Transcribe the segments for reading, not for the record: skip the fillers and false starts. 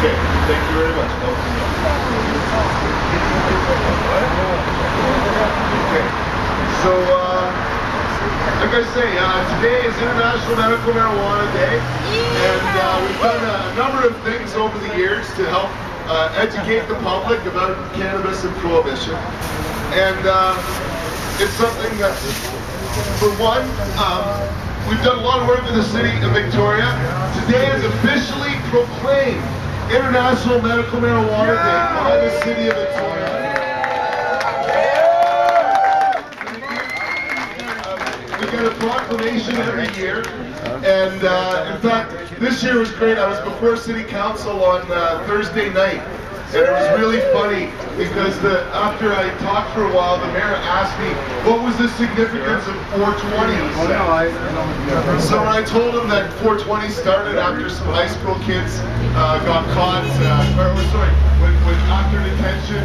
Okay, thank you very much. Okay, so like I say, today is International Medical Marijuana Day, and we've done a number of things over the years to help educate the public about cannabis and prohibition. And it's something that, for one, we've done a lot of work in the city of Victoria. Today is officially proclaimed International Medical Marijuana Day by the city of Victoria. We get a proclamation every year, and in fact, this year was great. I was before City Council on Thursday night, and it was really funny because after I talked for a while, the mayor asked me what was the significance of 420. So I told him that 420 started after some high school kids got caught, when after detention,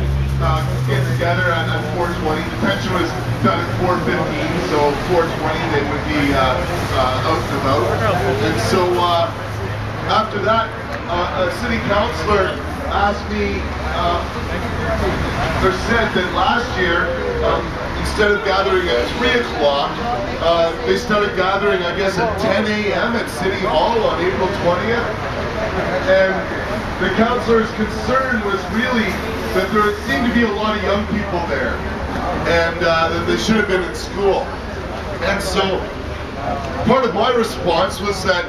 getting together at 420. Detention was done at 4:15, so 420 they would be out and about. And so after that, a city councillor asked me, or said that last year, instead of gathering at 3 o'clock, they started gathering, I guess, at 10 a.m. at City Hall on April 20th. And the councillor's concern was really that there seemed to be a lot of young people there, and that they should have been in school. And so part of my response was that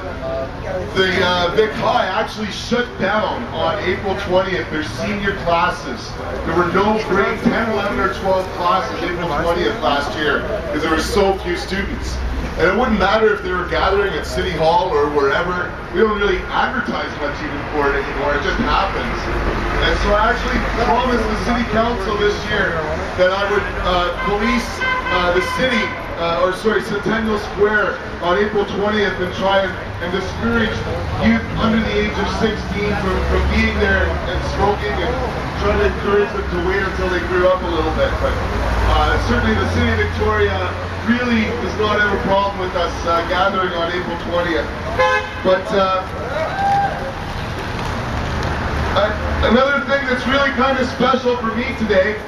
the Vic High actually shut down on April 20th their senior classes. There were no grade 10, 11, or 12 classes April 20th last year because there were so few students. And it wouldn't matter if they were gathering at City Hall or wherever. We don't really advertise much even for it anymore. It just happens. And so I actually promised the City Council this year that I would police the city, Centennial Square on April 20th and try and discourage youth under the age of 16 from being there and smoking, and try to encourage them to wait until they grew up a little bit. But certainly the city of Victoria really does not have a problem with us gathering on April 20th. But another thing that's really kind of special for me today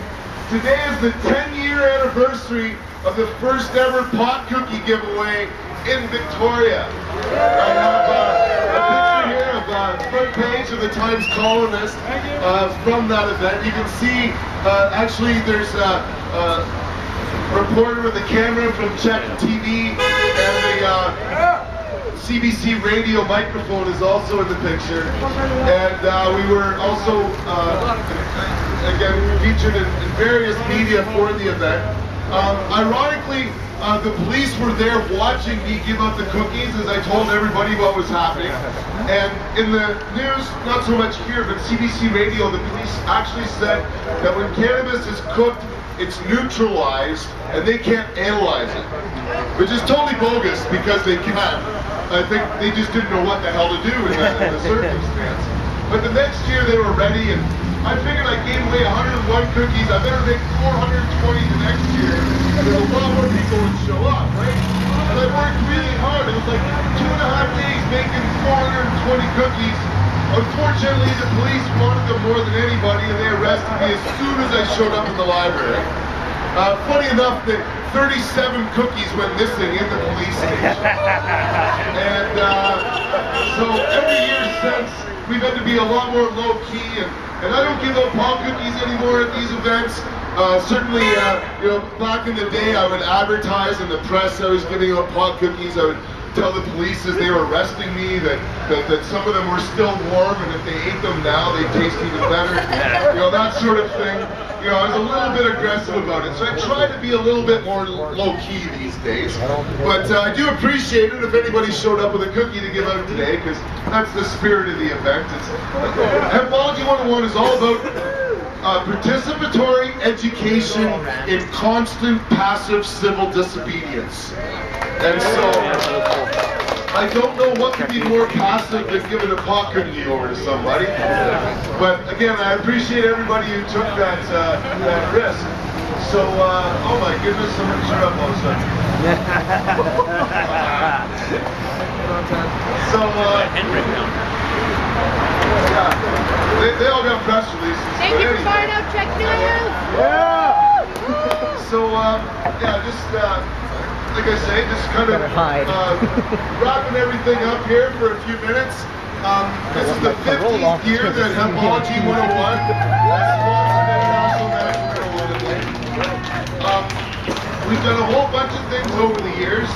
is the 10-year anniversary of the first ever pot cookie giveaway in Victoria. I have a picture here of the front page of the Times Colonist from that event. You can see, actually, there's a reporter with a camera from Czech TV, and the CBC radio microphone is also in the picture. And we were also, again, featured in various media for the event. Ironically, the police were there watching me give out the cookies as I told everybody what was happening. And in the news, not so much here, but CBC Radio, the police actually said that when cannabis is cooked, it's neutralized and they can't analyze it, which is totally bogus because they can. I think they just didn't know what the hell to do in the circumstance. But the next year they were ready, and I figured I gave away 101 cookies. I better make 420 the next year, because a lot more people would show up, right? And I worked really hard. It was like 2.5 days making 420 cookies. Unfortunately, the police wanted them more than anybody, and they arrested me as soon as I showed up in the library. Funny enough, that 37 cookies went missing in the police station. And so every year since, we've had to be a lot more low-key, and I don't give out pot cookies anymore at these events. Certainly, you know, back in the day, I would advertise in the press I was giving out pot cookies. I would tell the police as they were arresting me that some of them were still warm, and if they ate them now, they taste even better. You know, that sort of thing. You know, I was a little bit aggressive about it, so I try to be a little bit more low-key these days. But I do appreciate it if anybody showed up with a cookie to give out today, because that's the spirit of the event. Hempology 101 is all about participatory education in constant passive civil disobedience. And so, I don't know what could be more passive than giving a pot cookie over to somebody. But again, I appreciate everybody who took that risk. So, oh my goodness, someone shut up all of a sudden. So, yeah. press releases. Thank you for buying out Check News! Yeah! So, yeah, just, like I say, just kind of wrapping everything up here for a few minutes. This is the 15th year that Hempology 101 has sponsored International Medical Marijuana. We've done a whole bunch of things over the years.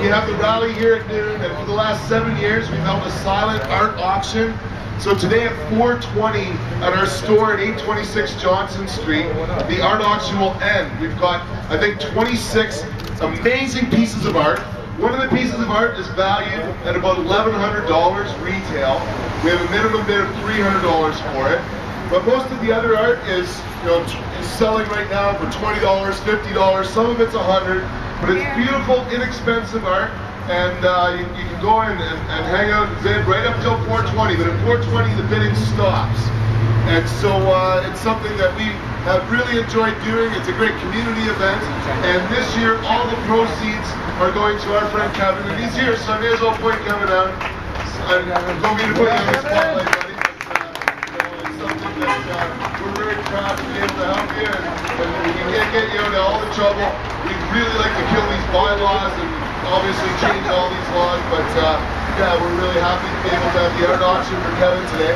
We have the rally here at noon, and for the last 7 years we've held a silent art auction. So today at 4:20 at our store at 826 Johnson Street, the art auction will end. We've got, I think, 26 amazing pieces of art. One of the pieces of art is valued at about $1,100 retail. We have a minimum bid of $300 for it. But most of the other art is, is selling right now for $20, $50. Some of it's $100, but it's beautiful, inexpensive art. And you can go in and hang out and bid right up till 4:20. But at 4:20, the bidding stops. And so it's something that we have really enjoyed doing. It's a great community event. And this year, all the proceeds are going to our friend Kevin. And he's here, so I may as well point Kevin out. I'm going to put you on the spotlight, buddy. It's something that we're very proud to be able to help you. And we can't get you into all the trouble. We'd really like to kill these bylaws and obviously change all these laws. But yeah, we're really happy to be able to have the art auction for Kevin today.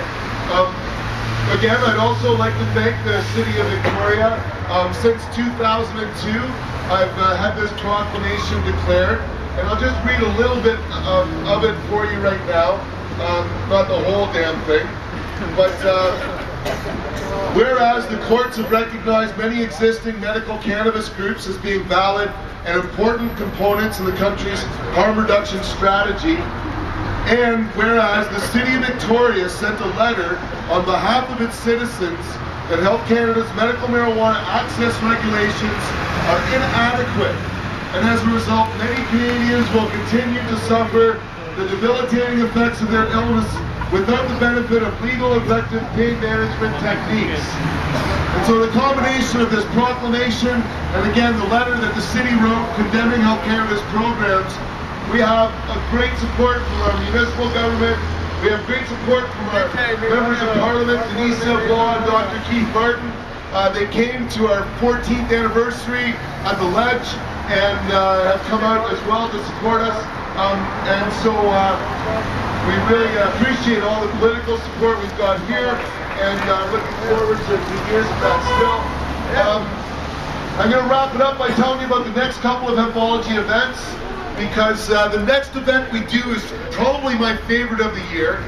Again, I'd also like to thank the City of Victoria. Since 2002, I've had this proclamation declared, and I'll just read a little bit of it for you right now. Not the whole damn thing, but whereas the courts have recognized many existing medical cannabis groups as being valid and important components in the country's harm reduction strategy, and whereas the City of Victoria sent a letter on behalf of its citizens that Health Canada's medical marijuana access regulations are inadequate, and as a result many Canadians will continue to suffer the debilitating effects of their illness without the benefit of legal effective pain management techniques. And so the combination of this proclamation and again the letter that the city wrote condemning Health Canada's programs, we have a great support from our municipal government. We have great support from our members of Parliament, Denise Savoie and Dr. Keith Martin. They came to our 14th anniversary at the Ledge and have come out as well to support us. And so we really appreciate all the political support we've got here, and looking forward to years of that still. I'm going to wrap it up by telling you about the next couple of Hempology events, because the next event we do is probably my favorite of the year.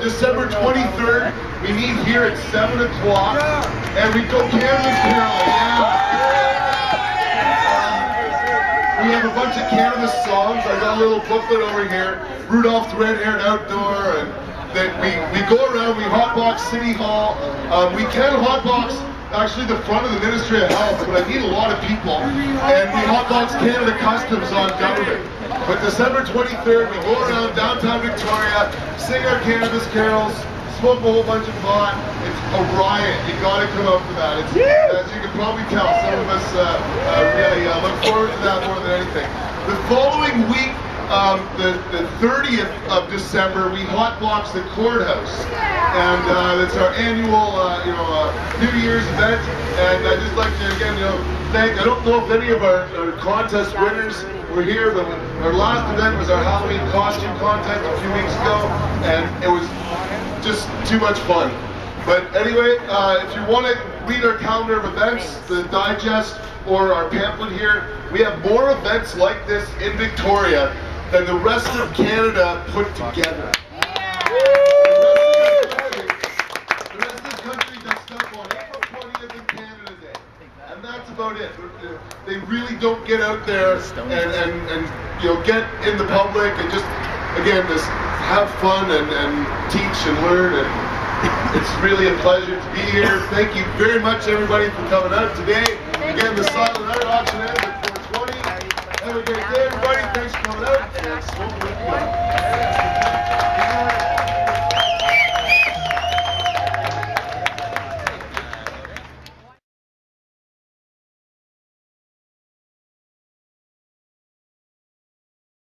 December 23rd, we meet here at 7 o'clock, and we go cannabis caroling. We have a bunch of cannabis songs. I got a little booklet over here, Rudolph the Red-Haired Outdoor, and that we go around, we hotbox City Hall. We can hotbox actually the front of the Ministry of Health, but I need a lot of people. And we hotbox Canada Customs on government. But December 23rd, we go around downtown Victoria, sing our cannabis carols, smoke a whole bunch of pot. It's a riot. You gotta come out for that. It's, as you can probably tell, some of us really look forward to that more than anything. The following week, the 30th of December, we hotbox the courthouse, and it's our annual, New Year's event. And I'd just like to again, thank. I don't know if any of our contest winners were here, but our last event was our Halloween costume contest a few weeks ago, and it was just too much fun. But anyway, if you want to read our calendar of events, the digest or our pamphlet here, we have more events like this in Victoria than the rest of Canada put together. The rest of the country does stuff on April 20th in Canada Day. And that's about it. They really don't get out there and get in the public and just, again, just have fun and teach and learn. And it's really a pleasure to be here. Thank you very much, everybody, for coming out today. Again, the silent art auction ends at 4:20. Have a great day, everybody. Thanks for coming out.